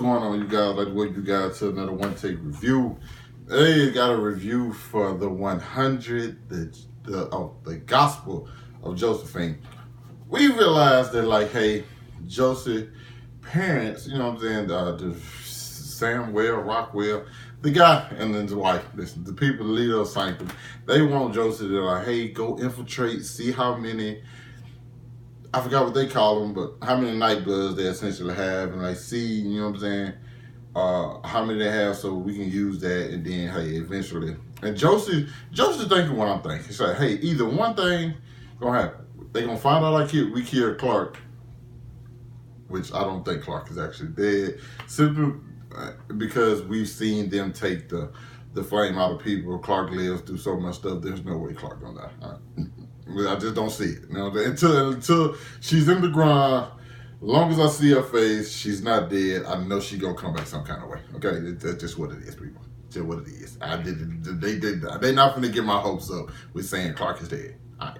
going on, you guys? Like, welcome you guys to another One Take review. They got a review for the 100, the Gospel of Josephine. We realized that, like, hey, Joseph parents, you know what I'm saying, the Samuel, Rockwell, the guy and then his wife, the people, the leader of Sanctum, they want Joseph to, like, hey, go infiltrate, see how many, I forgot what they call them, but how many Nightbloods they essentially have, and like see, you know what I'm saying, how many they have, so we can use that, and then hey, eventually. And Joseph thinking what I'm thinking. He's like, hey, either one thing gonna happen. They gonna find out we killed Clark, which I don't think Clark is actually dead, simply because we've seen them take the flame out of people. Clark lives through so much stuff. There's no way Clark gonna die. I just don't see it. You know, until she's in the ground, as long as I see her face, she's not dead. I know she gonna come back some kind of way. Okay, that's just what it is, people. Just what it is. They not gonna get my hopes up with saying Clark is dead. All right.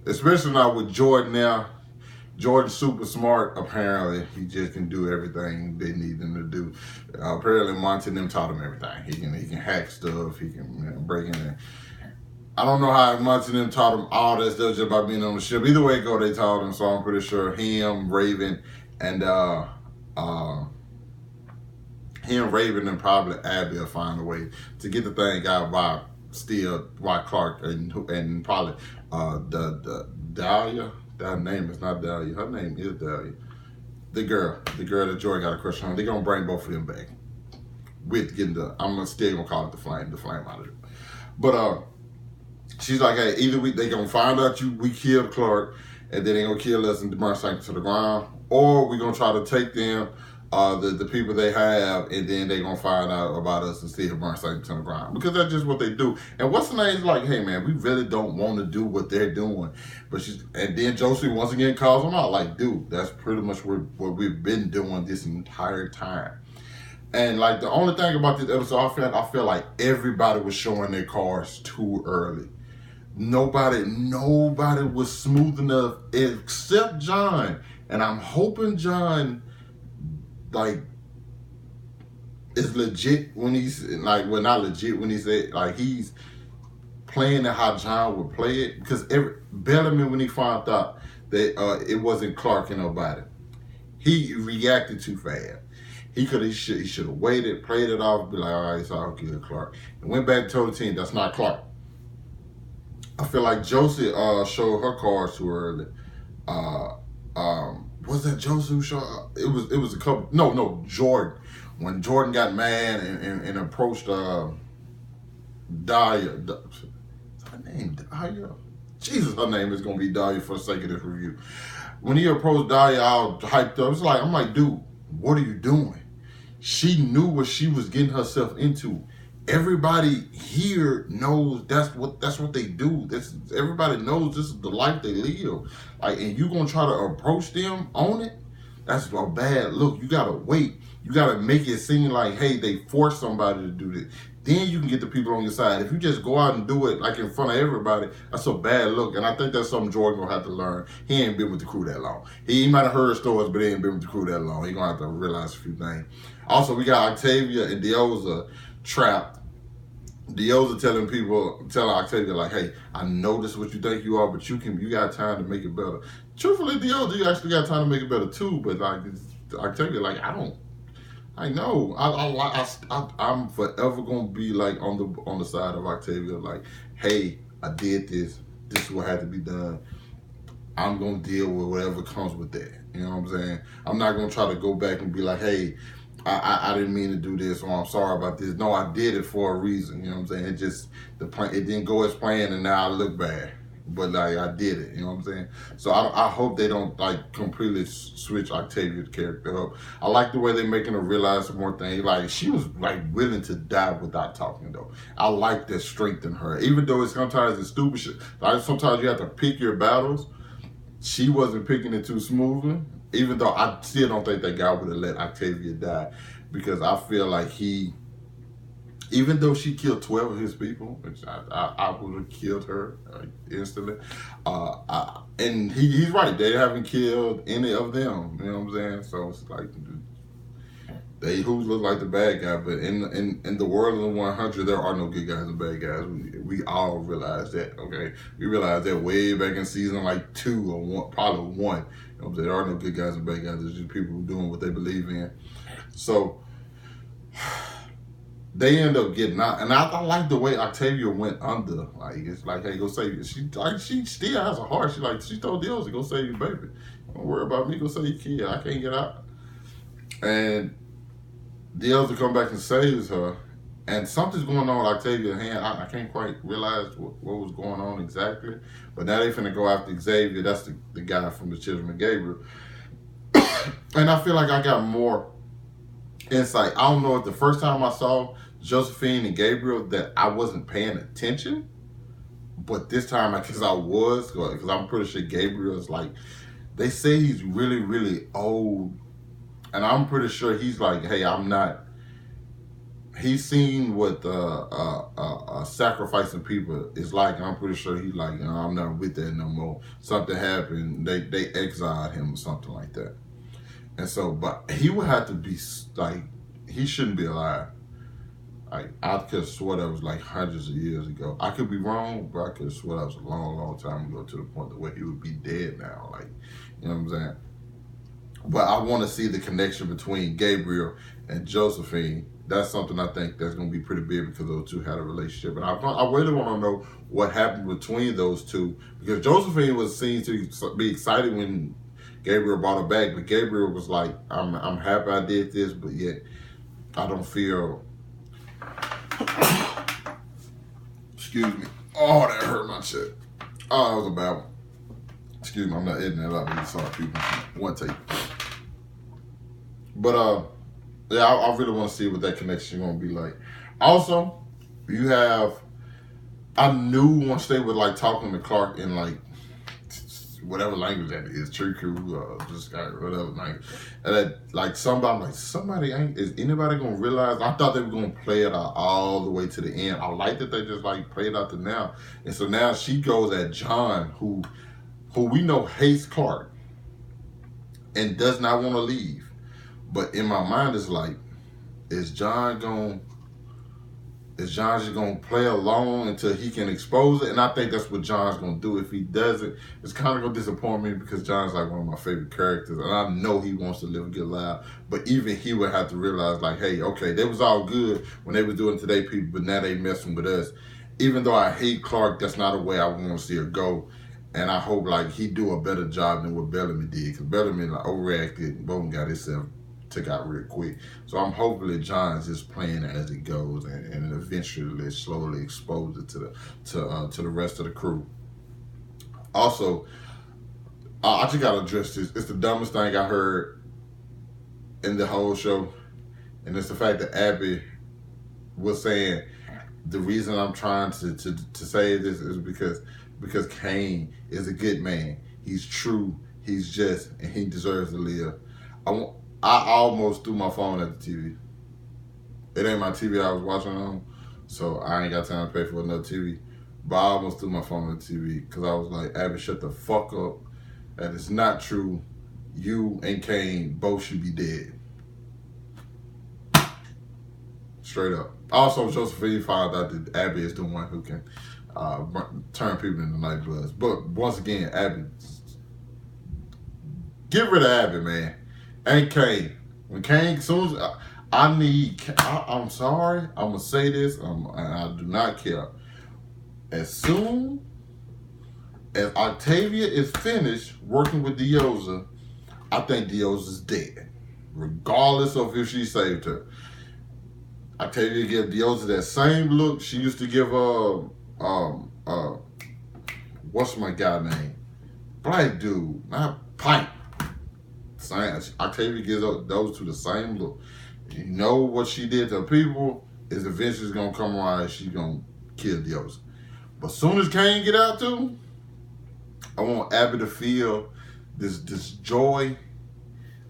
Especially now with Jordan now. Jordan's super smart, apparently. He just can do everything they need him to do. Apparently Monty and them taught him everything. He can hack stuff, he can break in. I don't know how much of them taught him all that stuff just by being on the ship. Either way it go, they taught him, so I'm pretty sure him, Raven, and probably Abby will find a way to get the thing out by Clark and probably the Dahlia. That name is not Dahlia. Her name is Dahlia. The girl that Joy got a crush on. They're gonna bring both of them back. With getting I'm still gonna call it the flame out of it. But she's like, hey, either they gonna find out we killed Clark, and then they gonna kill us and burn Sanctum to the ground, or we gonna try to take them, the people they have, and then they gonna find out about us and still burn Sanctum to the ground, because that's just what they do. And what's the name's like, hey man, we really don't want to do what they're doing, and then Josie once again calls them out, like, dude, that's pretty much what we've been doing this entire time. And like the only thing about this episode, I feel like everybody was showing their cards too early. Nobody was smooth enough except John. And I'm hoping John, like, is legit when he's, like, well, not legit when he said, like, he's playing it how John would play it. Because Bellamy, when he found out that it wasn't Clark and nobody, he reacted too fast. He should have waited, played it off, be like, all right, it's all good, Clark. And went back and told the team, that's not Clark. I feel like Josie showed her cards too early. Was that Josie who showed? It was a couple. No, Jordan. When Jordan got mad and approached Dahlia. Is her name Dahlia? Jesus, her name is gonna be Dahlia for the sake of this review. When he approached Dahlia, all hyped up. I'm like, dude, what are you doing? She knew what she was getting herself into. Everybody here knows that's what they do. Everybody knows this is the life they live. Like, and you gonna try to approach them on it? That's a bad look. You gotta wait. You gotta make it seem like, hey, they forced somebody to do this. Then you can get the people on your side. If you just go out and do it like in front of everybody, that's a bad look. And I think that's something Jordan gonna have to learn. He ain't been with the crew that long. He might have heard stories, but he ain't been with the crew that long. He gonna have to realize a few things. Also, we got Octavia and Dioza trapped. Dioza telling Octavia, like, hey, I know this is what you think you are, but you got time to make it better. Truthfully, Dioza, you actually got time to make it better too, but like Octavia, like, I know. I'm forever gonna be like on the side of Octavia, like, hey, I did this. This is what had to be done. I'm gonna deal with whatever comes with that. You know what I'm saying? I'm not gonna try to go back and be like, hey, I didn't mean to do this, or I'm sorry about this. No, I did it for a reason. You know what I'm saying? It didn't go as planned, and now I look bad. But like, I did it. You know what I'm saying? So I hope they don't like completely switch Octavia's character up. I like the way they're making her realize some more things. Like, she was like willing to die without talking though. I like that strength in her, even though sometimes it's stupid shit. Like, sometimes you have to pick your battles. She wasn't picking it too smoothly. Even though I still don't think that guy would have let Octavia die, because I feel like even though she killed 12 of his people, which I would have killed her instantly, and he's right, they haven't killed any of them, you know what I'm saying? So it's like, They who look like the bad guy, but in the world of the 100, there are no good guys and bad guys. We all realize that, okay? We realized that way back in season like 2 or 1, probably 1. You know, there are no good guys and bad guys. There's just people doing what they believe in. So they end up getting out, and I like the way Octavia went under. Like, it's like, hey, go save you. She still has a heart. She told Dios to go save your baby. Don't worry about me. Go save your kid. I can't get out. And the elder come back and saves her, and something's going on with Octavia's hand. I can't quite realize what was going on exactly, but now they finna go after Xavier. That's the guy from the Children of Gabriel. And I feel like I got more insight. I don't know if the first time I saw Josephine and Gabriel that I wasn't paying attention, but this time I guess I was, because I'm pretty sure Gabriel's like, they say he's really, really old. And I'm pretty sure he's like, hey, I'm not. He's seen what sacrificing people is like, and I'm pretty sure he's like, I'm not with that no more. Something happened, they exiled him or something like that. And so, but he would have to be like, he shouldn't be alive. Like, I could have swore that was like hundreds of years ago. I could be wrong, but I could have swore that was a long, long time ago, to the point where he would be dead now. Like, you know what I'm saying? But I want to see the connection between Gabriel and Josephine. That's something I think that's going to be pretty big, because those two had a relationship. And I really want to know what happened between those two, because Josephine was seen to be excited when Gabriel brought her back, but Gabriel was like, I'm happy I did this, but yet I don't feel... Excuse me. Oh, that hurt my chest. Oh, that was a bad one. Excuse me, I'm not editing that out. Sorry, people. One take. But yeah, I really want to see what that connection is going to be like. Also, you have, I knew once they were like talking to Clark in like whatever language that is, Triku, just whatever language, and that like somebody is anybody gonna realize? I thought they were gonna play it out all the way to the end. I like that they just like played out to now, and so now she goes at John, who we know hates Clark and does not want to leave. But in my mind, it's like, is John just gonna play along until he can expose it? And I think that's what John's gonna do. If he doesn't, it's kind of gonna disappoint me, because John's like one of my favorite characters, and I know he wants to live a good life. But even he would have to realize, like, hey, okay, they was all good when they was doing it to their people, but now they messing with us. Even though I hate Clark, that's not a way I want to see her go. And I hope like he do a better job than what Bellamy did, because Bellamy like overreacted, boom, got himself took out real quick. So I'm hoping that John's just playing as it goes, and eventually slowly expose it to the rest of the crew. Also, I just gotta address this. It's the dumbest thing I heard in the whole show, and it's the fact that Abby was saying the reason I'm trying to say this is because Cain is a good man. He's true. He's just, and he deserves to live. I almost threw my phone at the TV. It ain't my TV I was watching on, so I ain't got time to pay for another TV. But I almost threw my phone at the TV, because I was like, Abby, shut the fuck up. That is not true. You and Cain both should be dead. Straight up. Also, Josephine found out that Abby is the one who can turn people into night bloods. But once again, Abby, get rid of Abby, man. And Cain. When Cain, as soon as I'm sorry, I'm going to say this, and I do not care. As soon as Octavia is finished working with Diosa, I think Diosa's dead, regardless of if she saved her. Octavia give Diosa that same look she used to give what's my guy name? Black dude, not Pipe. Octavia gives those two the same look. You know what she did to people is eventually gonna come around and she's gonna kill Diosa. But soon as Cain get out too, I want Abby to feel this joy,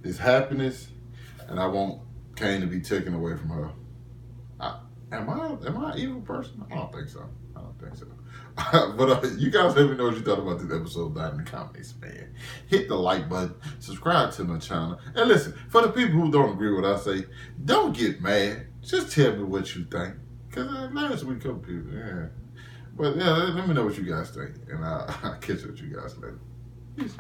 this happiness, and I want Cain to be taken away from her. Am I an evil person? I don't think so. I don't think so. But you guys let me know what you thought about this episode down in the comments, man. Hit the like button, subscribe to my channel, and listen, for the people who don't agree with what I say, don't get mad. Just tell me what you think. Because last week, a couple people, yeah. But yeah, let me know what you guys think, and I'll catch up with you guys later. Peace.